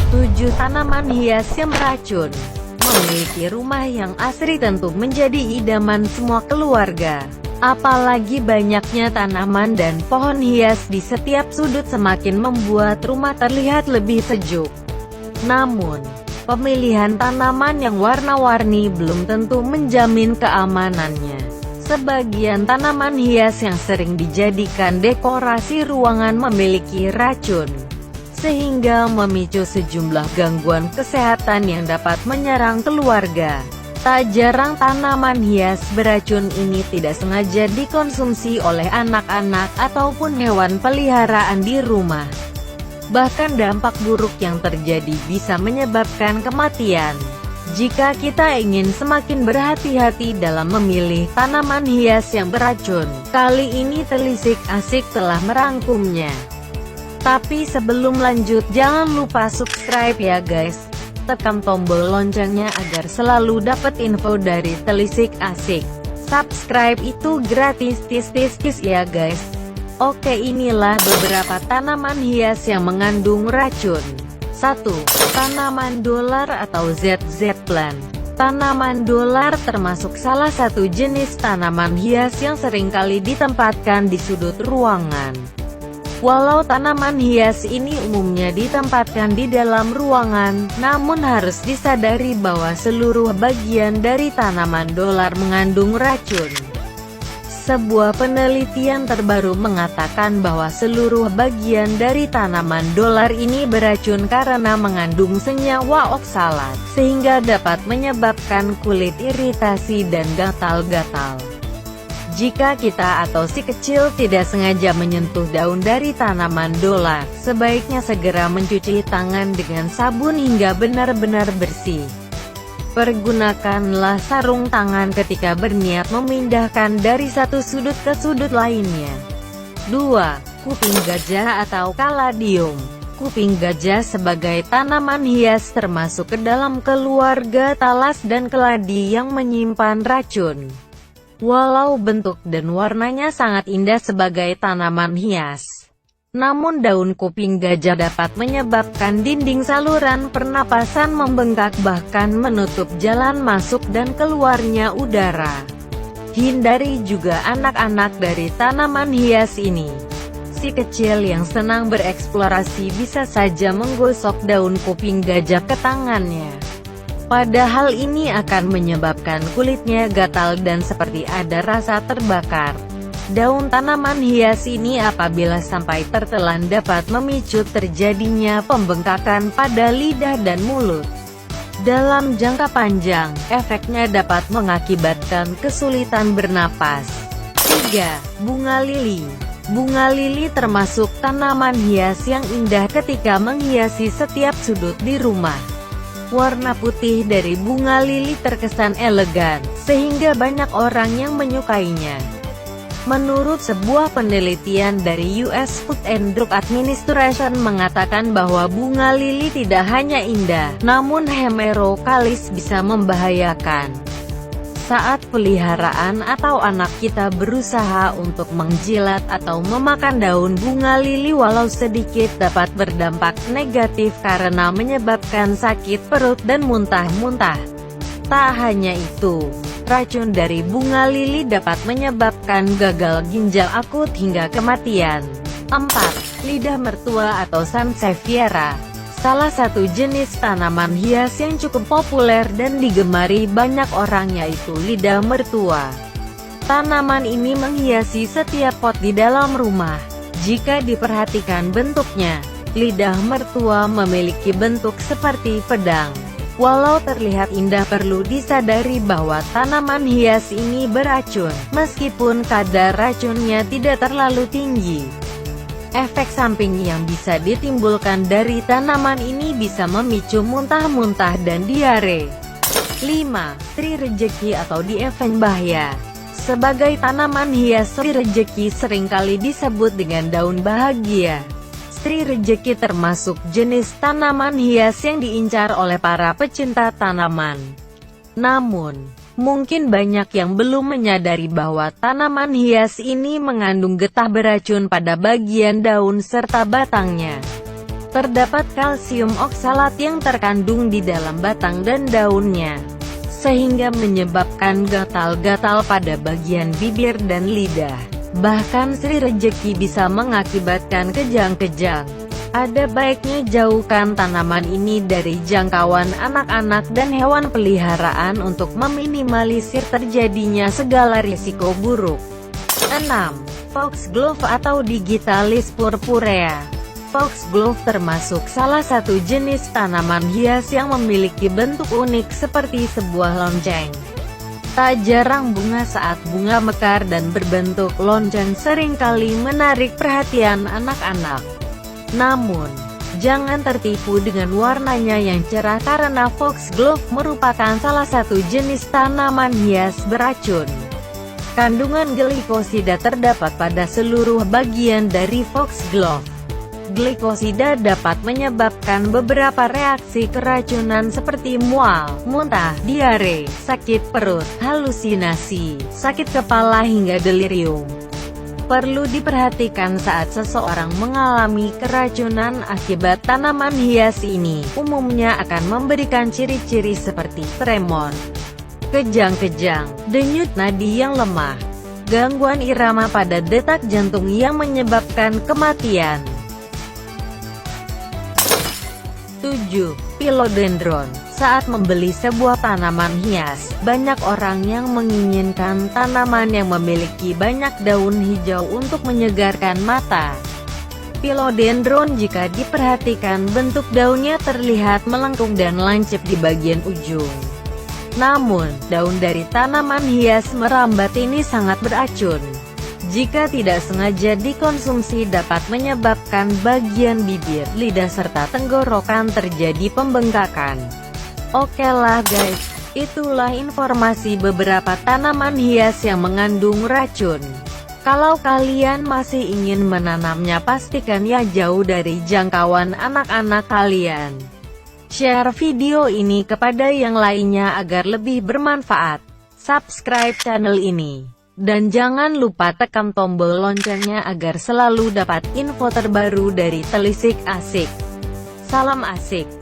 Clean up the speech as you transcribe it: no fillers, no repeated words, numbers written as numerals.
7 tanaman hias yang beracun. Memiliki rumah yang asri tentu menjadi idaman semua keluarga. Apalagi banyaknya tanaman dan pohon hias di setiap sudut semakin membuat rumah terlihat lebih sejuk. Namun, pemilihan tanaman yang warna-warni belum tentu menjamin keamanannya. Sebagian tanaman hias yang sering dijadikan dekorasi ruangan memiliki racun, sehingga memicu sejumlah gangguan kesehatan yang dapat menyerang keluarga. Tak jarang tanaman hias beracun ini tidak sengaja dikonsumsi oleh anak-anak ataupun hewan peliharaan di rumah. Bahkan dampak buruk yang terjadi bisa menyebabkan kematian. Jika kita ingin semakin berhati-hati dalam memilih tanaman hias yang beracun, kali ini Telisik Asik telah merangkumnya. Tapi sebelum lanjut, jangan lupa subscribe ya guys. Tekan tombol loncengnya agar selalu dapat info dari Telisik Asik. Subscribe itu gratis, tis ya guys. Oke, inilah beberapa tanaman hias yang mengandung racun. 1. Tanaman dolar atau ZZ plant. Tanaman dolar termasuk salah satu jenis tanaman hias yang seringkali ditempatkan di sudut ruangan. Walau tanaman hias ini umumnya ditempatkan di dalam ruangan, namun harus disadari bahwa seluruh bagian dari tanaman dolar mengandung racun. Sebuah penelitian terbaru mengatakan bahwa seluruh bagian dari tanaman dolar ini beracun karena mengandung senyawa oksalat, sehingga dapat menyebabkan kulit iritasi dan gatal-gatal. Jika kita atau si kecil tidak sengaja menyentuh daun dari tanaman dolar, sebaiknya segera mencuci tangan dengan sabun hingga benar-benar bersih. Pergunakanlah sarung tangan ketika berniat memindahkan dari satu sudut ke sudut lainnya. 2. Kuping gajah atau kaladium. Kuping gajah sebagai tanaman hias termasuk ke dalam keluarga talas dan keladi yang menyimpan racun. Walau bentuk dan warnanya sangat indah sebagai tanaman hias, namun daun kuping gajah dapat menyebabkan dinding saluran pernapasan membengkak bahkan menutup jalan masuk dan keluarnya udara. Hindari juga anak-anak dari tanaman hias ini. Si kecil yang senang bereksplorasi bisa saja menggosok daun kuping gajah ke tangannya. Padahal ini akan menyebabkan kulitnya gatal dan seperti ada rasa terbakar. Daun tanaman hias ini apabila sampai tertelan dapat memicu terjadinya pembengkakan pada lidah dan mulut. Dalam jangka panjang, efeknya dapat mengakibatkan kesulitan bernapas. 3. Bunga lili. Bunga lili termasuk tanaman hias yang indah ketika menghiasi setiap sudut di rumah. Warna putih dari bunga lili terkesan elegan, sehingga banyak orang yang menyukainya. Menurut sebuah penelitian dari US Food and Drug Administration mengatakan bahwa bunga lili tidak hanya indah, namun hemerokalis bisa membahayakan. Saat peliharaan atau anak kita berusaha untuk menjilat atau memakan daun bunga lili walau sedikit dapat berdampak negatif karena menyebabkan sakit perut dan muntah-muntah. Tak hanya itu, racun dari bunga lili dapat menyebabkan gagal ginjal akut hingga kematian. 4. Lidah mertua atau Sansevieria. Salah satu jenis tanaman hias yang cukup populer dan digemari banyak orang yaitu lidah mertua. Tanaman ini menghiasi setiap pot di dalam rumah. Jika diperhatikan bentuknya, lidah mertua memiliki bentuk seperti pedang. Walau terlihat indah, perlu disadari bahwa tanaman hias ini beracun, meskipun kadar racunnya tidak terlalu tinggi. Efek samping yang bisa ditimbulkan dari tanaman ini bisa memicu muntah-muntah dan diare. 5. Tri rejeki atau Dieffenbachia. Sebagai tanaman hias, tri rejeki seringkali disebut dengan daun bahagia. Tri rejeki termasuk jenis tanaman hias yang diincar oleh para pecinta tanaman. Namun, mungkin banyak yang belum menyadari bahwa tanaman hias ini mengandung getah beracun pada bagian daun serta batangnya. terdapat kalsium oksalat yang terkandung di dalam batang dan daunnya, sehingga menyebabkan gatal-gatal pada bagian bibir dan lidah. Bahkan Sri Rejeki bisa mengakibatkan kejang-kejang. Ada baiknya jauhkan tanaman ini dari jangkauan anak-anak dan hewan peliharaan untuk meminimalisir terjadinya segala risiko buruk. 6. Foxglove atau Digitalis purpurea. Foxglove termasuk salah satu jenis tanaman hias yang memiliki bentuk unik seperti sebuah lonceng. Tak jarang bunga saat bunga mekar dan berbentuk lonceng seringkali menarik perhatian anak-anak. Namun, jangan tertipu dengan warnanya yang cerah karena foxglove merupakan salah satu jenis tanaman hias beracun. Kandungan glikosida terdapat pada seluruh bagian dari foxglove. Glikosida dapat menyebabkan beberapa reaksi keracunan seperti mual, muntah, diare, sakit perut, halusinasi, sakit kepala hingga delirium. Perlu diperhatikan saat seseorang mengalami keracunan akibat tanaman hias ini, umumnya akan memberikan ciri-ciri seperti tremor, kejang-kejang, denyut nadi yang lemah, gangguan irama pada detak jantung yang menyebabkan kematian. 7. Philodendron. Saat membeli sebuah tanaman hias, banyak orang yang menginginkan tanaman yang memiliki banyak daun hijau untuk menyegarkan mata. Philodendron jika diperhatikan bentuk daunnya terlihat melengkung dan lancip di bagian ujung. Namun, daun dari tanaman hias merambat ini sangat beracun. Jika tidak sengaja dikonsumsi dapat menyebabkan bagian bibir, lidah serta tenggorokan terjadi pembengkakan. Oke lah guys, itulah informasi beberapa tanaman hias yang mengandung racun. Kalau kalian masih ingin menanamnya pastikan ya jauh dari jangkauan anak-anak kalian. Share video ini kepada yang lainnya agar lebih bermanfaat. Subscribe channel ini. Dan jangan lupa tekan tombol loncengnya agar selalu dapat info terbaru dari Telisik Asik. Salam asik.